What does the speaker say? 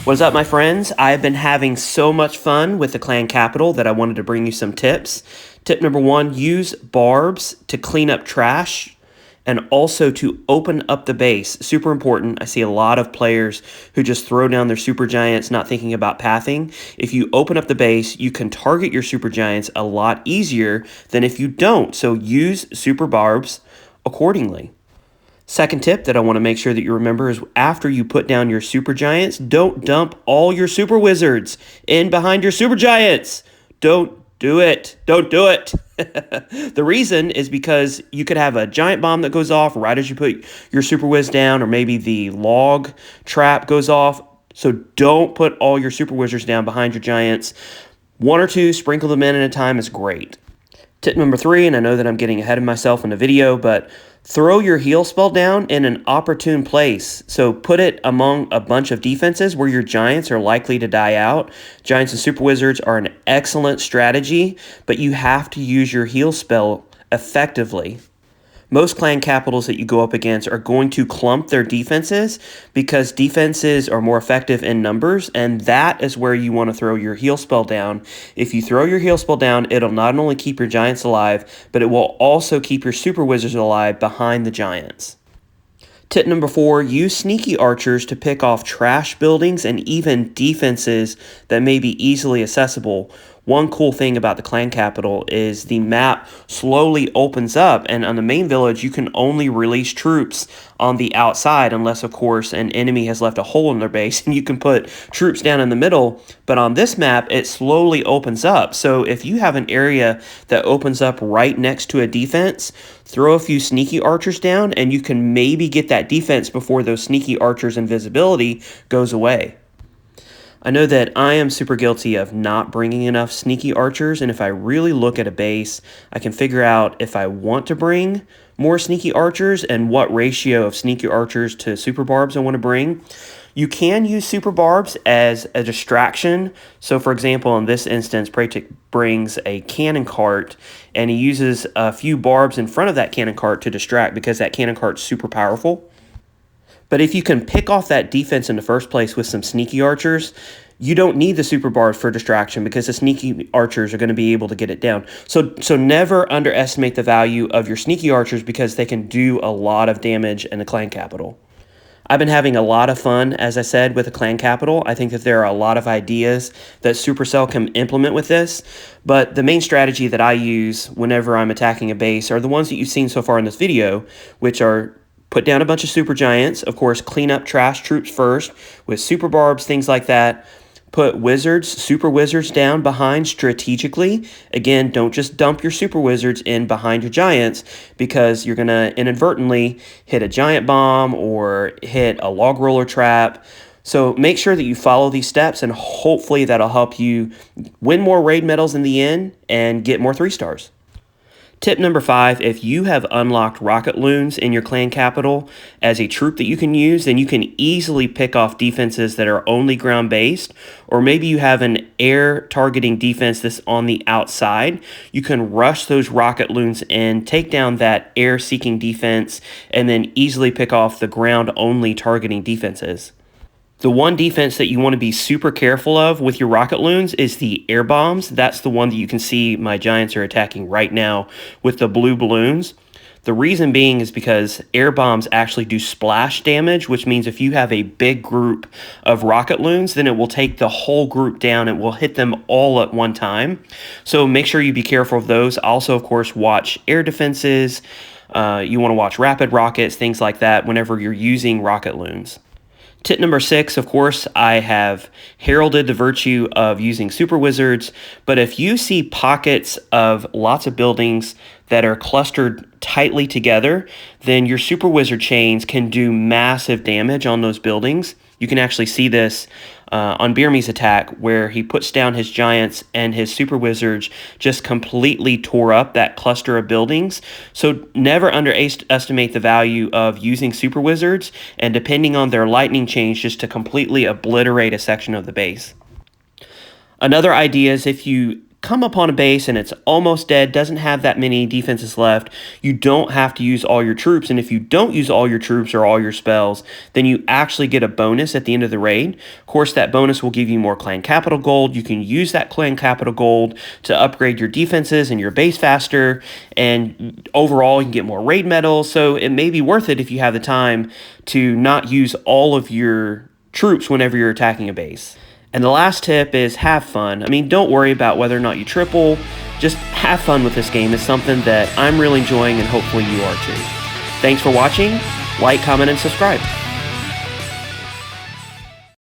What's up, my friends? I've been having so much fun with the clan capital that I wanted to bring you some tips. Tip number one, use barbs to clean up trash and also to open up the base. Super important. I see a lot of players who just throw down their super giants not thinking about pathing. If you open up the base, you can target your super giants a lot easier than if you don't. So use super barbs accordingly. Second tip that I want to make sure that you remember is after you put down your super giants, don't dump all your super wizards in behind your super giants. Don't do it. Don't do it. The reason is because you could have a giant bomb that goes off right as you put your super wiz down, or maybe the log trap goes off. So don't put all your super wizards down behind your giants. One or two, sprinkle them in at a time is great. Tip number three, and I know that I'm getting ahead of myself in the video, but throw your heal spell down in an opportune place. So put it among a bunch of defenses where your giants are likely to die out. Giants and super wizards are an excellent strategy, but you have to use your heal spell effectively. Most clan capitals that you go up against are going to clump their defenses because defenses are more effective in numbers, and that is where you want to throw your heal spell down. If you throw your heal spell down, it'll not only keep your giants alive, but it will also keep your super wizards alive behind the giants. Tip number four, use sneaky archers to pick off trash buildings and even defenses that may be easily accessible. One cool thing about the clan capital is the map slowly opens up, and on the main village you can only release troops on the outside unless, of course, an enemy has left a hole in their base, and you can put troops down in the middle. But on this map it slowly opens up, so if you have an area that opens up right next to a defense, throw a few sneaky archers down and you can maybe get that defense before those sneaky archers' invisibility goes away. I know that I am super guilty of not bringing enough sneaky archers, and if I really look at a base, I can figure out if I want to bring more sneaky archers and what ratio of sneaky archers to super barbs I want to bring. You can use super barbs as a distraction. So for example, in this instance, Praetic brings a cannon cart and he uses a few barbs in front of that cannon cart to distract because that cannon cart's super powerful. But if you can pick off that defense in the first place with some sneaky archers, you don't need the super barbs for distraction because the sneaky archers are going to be able to get it down. So never underestimate the value of your sneaky archers because they can do a lot of damage in the clan capital. I've been having a lot of fun, as I said, with the clan capital. I think that there are a lot of ideas that Supercell can implement with this, but the main strategy that I use whenever I'm attacking a base are the ones that you've seen so far in this video, which are put down a bunch of super giants, of course, clean up trash troops first with super barbs, things like that. Put wizards, super wizards down behind strategically. Again, don't just dump your super wizards in behind your giants because you're going to inadvertently hit a giant bomb or hit a log roller trap. So make sure that you follow these steps, and hopefully that'll help you win more raid medals in the end and get more 3 stars. Tip number 5, if you have unlocked rocket loons in your clan capital as a troop that you can use, then you can easily pick off defenses that are only ground based, or maybe you have an air targeting defense that's on the outside. You can rush those rocket loons in, take down that air seeking defense, and then easily pick off the ground only targeting defenses. The one defense that you want to be super careful of with your rocket loons is the air bombs. That's the one that you can see my giants are attacking right now with the blue balloons. The reason being is because air bombs actually do splash damage, which means if you have a big group of rocket loons, then it will take the whole group down. It will hit them all at one time. So make sure you be careful of those. Also, of course, watch air defenses. You want to watch rapid rockets, things like that whenever you're using rocket loons. Tip number 6, of course, I have heralded the virtue of using super wizards, but if you see pockets of lots of buildings that are clustered tightly together, then your super wizard chains can do massive damage on those buildings. You can actually see this on Birmi's attack, where he puts down his giants and his super wizards just completely tore up that cluster of buildings. So never underestimate the value of using super wizards and depending on their lightning change just to completely obliterate a section of the base. Another idea is if you come upon a base and it's almost dead, doesn't have that many defenses left, you don't have to use all your troops. And if you don't use all your troops or all your spells, then you actually get a bonus at the end of the raid. Of course, that bonus will give you more clan capital gold. You can use that clan capital gold to upgrade your defenses and your base faster, and overall you can get more raid medals. So it may be worth it if you have the time to not use all of your troops whenever you're attacking a base. And the last tip is have fun. I mean, don't worry about whether or not you triple. Just have fun with this game. It's something that I'm really enjoying, and hopefully you are too. Thanks for watching. Like, comment, and subscribe.